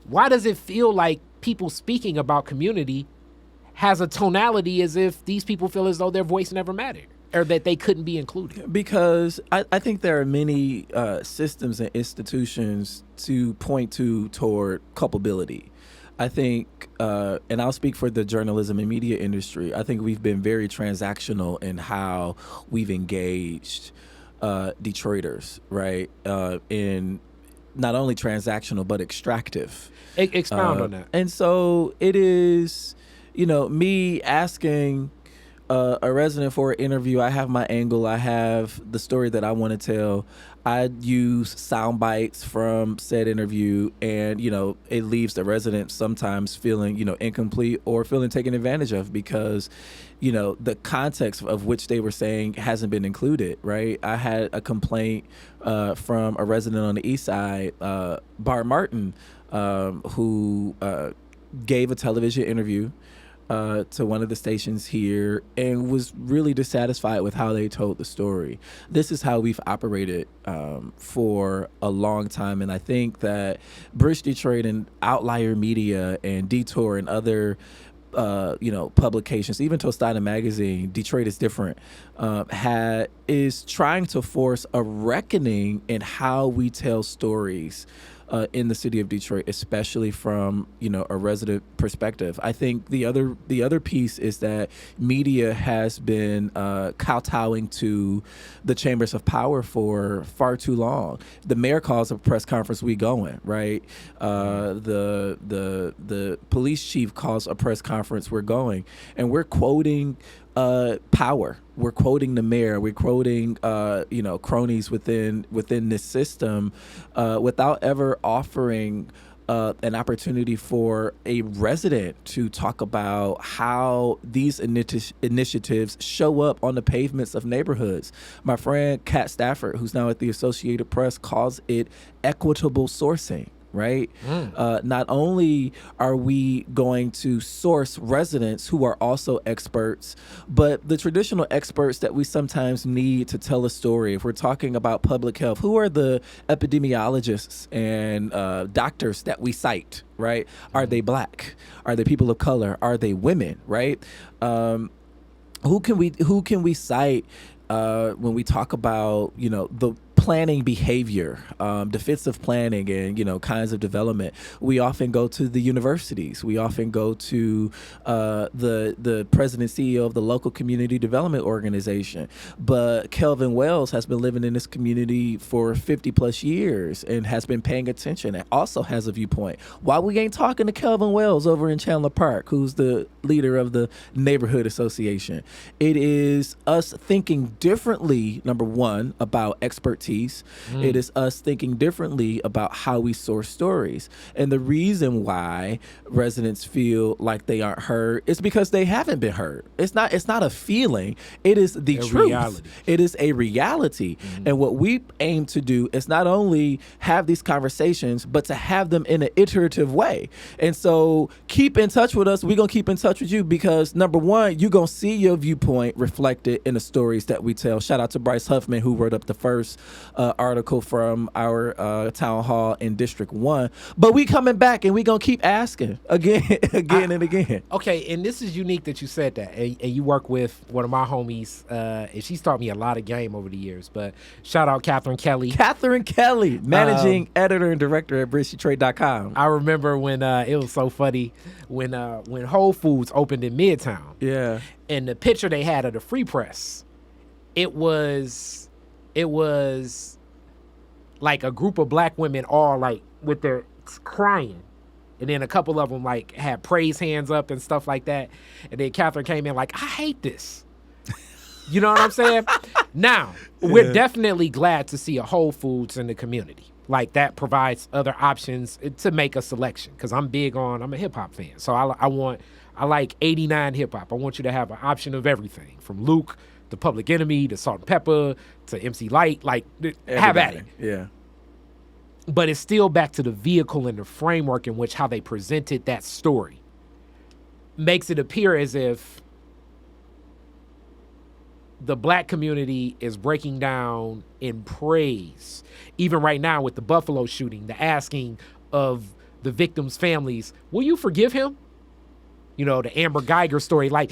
Why does it feel like people speaking about community has a tonality as if these people feel as though their voice never mattered or that they couldn't be included? Because I think there are many systems and institutions to point to toward culpability. I think, and I'll speak for the journalism and media industry, I think we've been very transactional in how we've engaged Detroiters, right? In not only transactional, but extractive. Expound on that. And so it is, me asking a resident for an interview. I have my angle. I have the story that I want to tell. I use sound bites from said interview, and it leaves the resident sometimes feeling incomplete or feeling taken advantage of because the context of which they were saying hasn't been included. Right. I had a complaint from a resident on the east side, Bart Martin, who gave a television interview to one of the stations here and was really dissatisfied with how they told the story. This is how we've operated for a long time, and I think that British Detroit and Outlier Media and Detour and other publications, even Tostada Magazine, Detroit is Different, is trying to force a reckoning in how we tell stories in the city of Detroit, especially from a resident perspective. I think the other piece is that media has been kowtowing to the chambers of power for far too long. The mayor calls a press conference, we going, right? The police chief calls a press conference, we're going, and we're quoting power. We're quoting the mayor. We're quoting, cronies within this system, without ever offering an opportunity for a resident to talk about how these initiatives show up on the pavements of neighborhoods. My friend Kat Stafford, who's now at the Associated Press, calls it equitable sourcing. Right? Not only are we going to source residents who are also experts, but the traditional experts that we sometimes need to tell a story. If we're talking about public health, who are the epidemiologists and doctors that we cite? Right? Are they Black? Are they people of color? Are they women? Right? Who can we cite when we talk about the planning behavior, defensive planning, and kinds of development? We often go to the universities. We often go to the president CEO of the local community development organization. But Kelvin Wells has been living in this community for 50 plus years and has been paying attention and also has a viewpoint. Why we ain't talking to Kelvin Wells over in Chandler Park, who's the leader of the neighborhood association? It is us thinking differently, number one, about expertise. It is us thinking differently about how we source stories. And the reason why residents feel like they aren't heard is because they haven't been heard. It's not a feeling. It is the truth. Reality. It is a reality. And what we aim to do is not only have these conversations, but to have them in an iterative way. And so keep in touch with us. We're going to keep in touch with you because, number one, you're going to see your viewpoint reflected in the stories that we tell. Shout out to Bryce Huffman, who wrote up the first article from our town hall in District 1. But we coming back and we going to keep asking again and again. Okay, and this is unique that you said that. And you work with one of my homies, and she's taught me a lot of game over the years. But shout out Catherine Kelly. Catherine Kelly, managing editor and director at BritishDetroit.com. I remember when it was so funny when Whole Foods opened in Midtown. Yeah. And the picture they had of the Free Press, it was like a group of Black women all like with their crying. And then a couple of them like had praise hands up and stuff like that. And then Catherine came in like, I hate this. You know what I'm saying? Now, we're definitely glad to see a Whole Foods in the community. Like that provides other options to make a selection. Because I'm a hip hop fan. So I like 89 hip hop. I want you to have an option of everything from Luke to Public Enemy, to Salt and Pepper, to MC Light, like have at it. Yeah. But it's still back to the vehicle and the framework in which how they presented that story makes it appear as if the Black community is breaking down in praise. Even right now with the Buffalo shooting, the asking of the victims' families, will you forgive him? You know, the Amber Geiger story. Like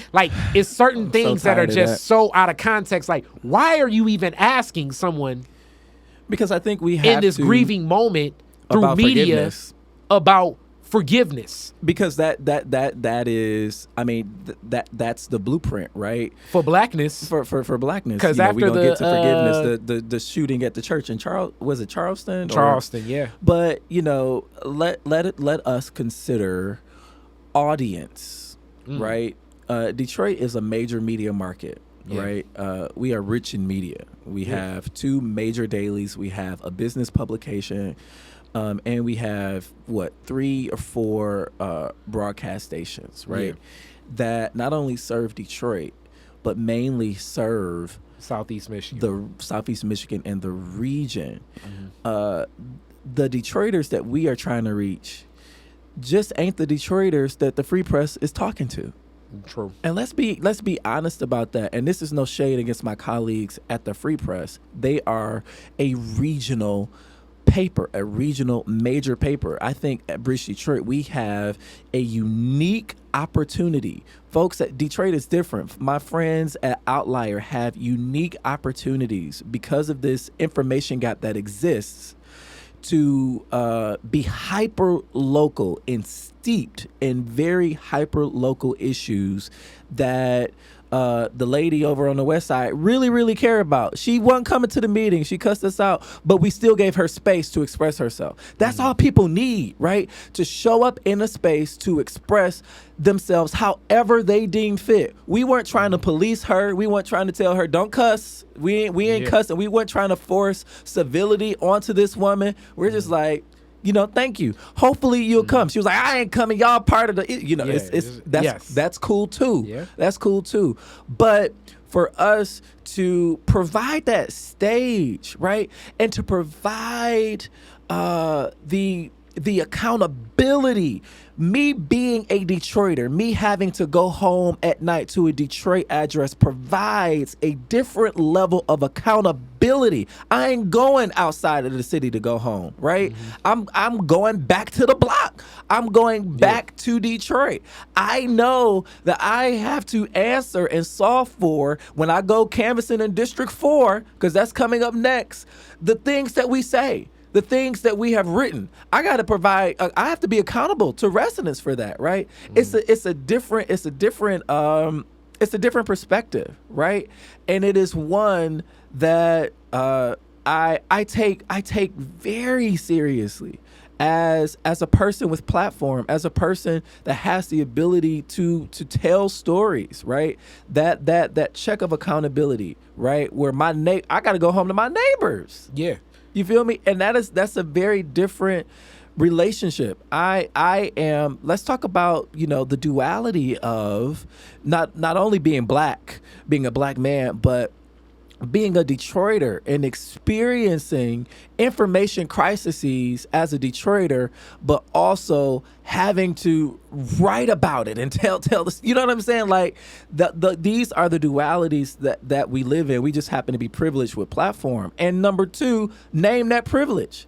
it's certain things that are just so out of context. Like, why are you even asking someone? Because I think we have in this grieving moment through media about forgiveness. Because that is, I mean, that's the blueprint, right? For blackness. For blackness. Because after we're gonna get to forgiveness, the shooting at the church in Charleston? Charleston, yeah. But let us consider audience, right? Detroit is a major media market. Yeah. Right. We are rich in media. We have 2 major dailies. We have a business publication, and we have 3 or 4 broadcast stations. Right, that not only serve Detroit, but mainly serve Southeast Michigan, and the region. The Detroiters that we are trying to reach just ain't the Detroiters that the Free Press is talking to. True. And let's be honest about that. And this is no shade against my colleagues at the Free Press. They are a regional paper, a regional major paper. I think at Bridge Detroit, we have a unique opportunity. Folks at Detroit is different. My friends at Outlier have unique opportunities because of this information gap that exists to be hyper local and steeped in very hyper local issues that the lady over on the west side really care about. She wasn't coming to the meeting. She cussed us out, but we still gave her space to express herself. That's all people need, right? To show up in a space to express themselves however they deem fit. We weren't trying to police her. We weren't trying to tell her, don't cuss. We ain't cussing. We weren't trying to force civility onto this woman. We're just like, thank you. Hopefully you'll come. She was like, I ain't coming. Y'all part of the, that's cool too. Yeah. That's cool too. But for us to provide that stage, right? And to provide the accountability, me being a Detroiter, me having to go home at night to a Detroit address provides a different level of accountability. I ain't going outside of the city to go home, right? I'm going back to the block. I'm going back to Detroit. I know that I have to answer and solve for, when I go canvassing in District 4, because that's coming up next, the things that we say. The things that we have written, I got to provide. I have to be accountable to residents for that, right? It's a different perspective, right? And it is one that I take very seriously as a person with platform, as a person that has the ability to tell stories, right? That check of accountability, right? Where I got to go home to my neighbors. Yeah. You feel me? And that's a very different relationship. I am, let's talk about, the duality of not only being a black man, but being a Detroiter and experiencing information crises as a Detroiter, but also having to write about it and tell this, you know what I'm saying? Like these are the dualities that we live in. We just happen to be privileged with platform. And number 2, name that privilege.